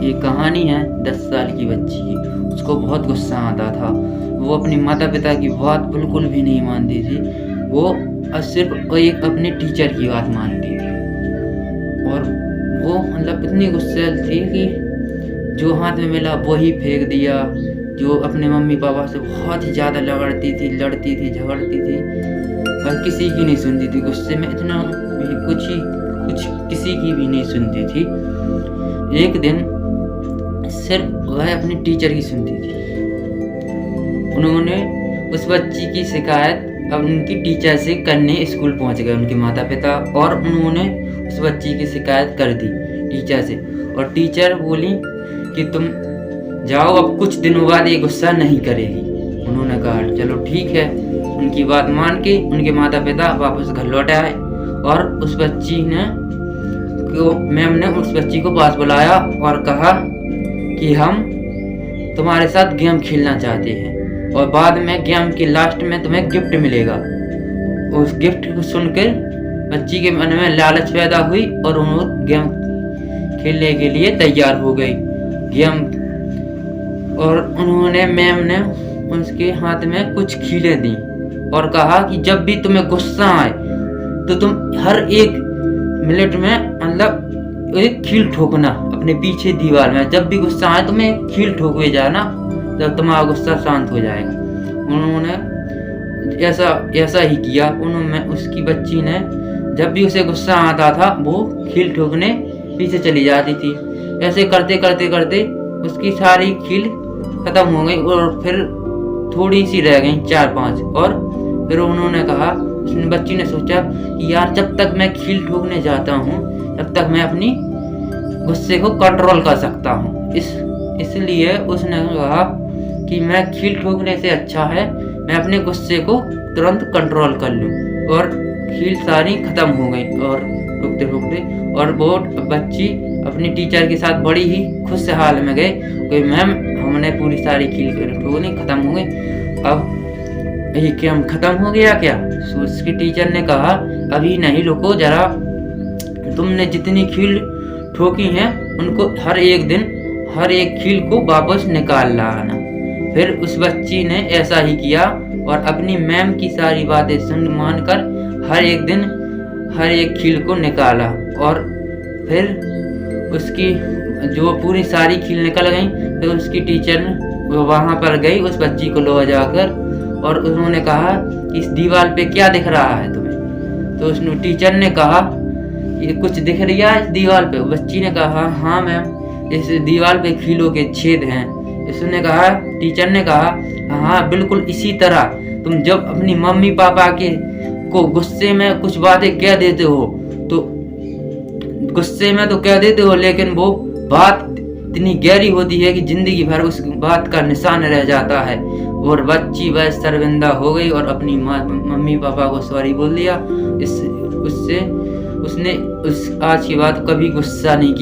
ये कहानी है 10 साल की बच्ची की। उसको बहुत गुस्सा आता था। वो अपने माता पिता की बात बिल्कुल भी नहीं मानती थी। वो सिर्फ एक अपने टीचर की बात मानती थी। और वो मतलब इतनी गुस्सैल थी कि जो हाथ में मिला वही फेंक दिया। जो अपने मम्मी पापा से बहुत ही ज़्यादा लड़ती थी, झगड़ती थी और किसी की नहीं सुनती थी। गुस्से में इतना भी कुछ किसी की भी नहीं सुनती थी। एक दिन सिर्फ वह अपनी टीचर की सुनती थी। उन्होंने उस बच्ची की शिकायत अब उनकी टीचर से करने स्कूल पहुंच गए उनके माता पिता, और उन्होंने उस बच्ची की शिकायत कर दी टीचर से। और टीचर बोली कि तुम जाओ, अब कुछ दिनों बाद ये गुस्सा नहीं करेगी। उन्होंने कहा चलो ठीक है। उनकी बात मान के उनके माता पिता वापस घर लौट आए और उस बच्ची ने मैम ने उस बच्ची को पास बुलाया और कहा कि हम तुम्हारे साथ गेम खेलना चाहते हैं और बाद में गेम के लास्ट में तुम्हें गिफ्ट मिलेगा। उस गिफ्ट को सुनकर बच्ची के मन में लालच पैदा हुई और उन्होंने गेम खेलने के लिए तैयार हो गई। गेम और उन्होंने मैम ने उसके हाथ में कुछ खीलें दी और कहा कि जब भी तुम्हें गुस्सा आए तो तुम हर एक मिनट में मतलब एक खील ठोकना अपने पीछे दीवार में। जब भी गुस्सा आए तुम्हें खील ठोके जाना, जब तुम्हारा गुस्सा शांत हो जाएगा। उन्होंने ऐसा ही किया। उन्होंने उसकी बच्ची ने जब भी उसे गुस्सा आता था वो खील ठोकने पीछे चली जाती थी। ऐसे करते करते उसकी सारी खील खत्म हो गई और फिर थोड़ी सी रह गई 4-5। और फिर उन्होंने कहा, उसने बच्ची ने सोचा कि यार जब तक मैं खील ठोकने जाता हूँ तब तक मैं अपनी गुस्से को कंट्रोल कर सकता हूँ। इसलिए उसने कहा कि मैं खील ठोकने से अच्छा है मैं अपने गुस्से को तुरंत कंट्रोल कर लूँ। और खील सारी खत्म हो गई और ठोकते और वो बच्ची अपनी टीचर के साथ बड़ी ही खुशहाल में गए कि मैम हमने पूरी सारी खील ठोकनी खत्म हो गई, अब ये गेम खत्म हो गया क्या? उसकी टीचर ने कहा अभी नहीं, रुको जरा, तुमने जितनी खील ठोकी हैं उनको हर एक खील को वापस निकाल लाना। फिर उस बच्ची ने ऐसा ही किया और अपनी मैम की सारी बातें सुन मानकर हर एक खील को निकाला। और फिर उसकी जो पूरी सारी खील निकल गई, फिर उसकी टीचर वहाँ पर गई उस बच्ची को ले जाकर और उन्होंने कहा इस दीवार पे क्या दिख रहा है तुम्हें? तो उसने टीचर ने कहा ये कुछ दिख रहा है इस दीवार पे? बच्ची ने कहा हाँ मैम, इस दीवार पे खीलों के छेद हैं। उसने कहा, टीचर ने कहा हाँ बिल्कुल इसी तरह तुम जब अपनी मम्मी पापा को गुस्से में कुछ बातें कह देते हो तो गुस्से में तो कह देते हो, लेकिन वो बात इतनी गहरी होती है कि जिंदगी भर उस बात का निशान रह जाता है। और बच्ची वह शर्मिंदा हो गई और अपनी मम्मी पापा को सॉरी बोल दिया। उसने आज की बात कभी गुस्सा नहीं किया।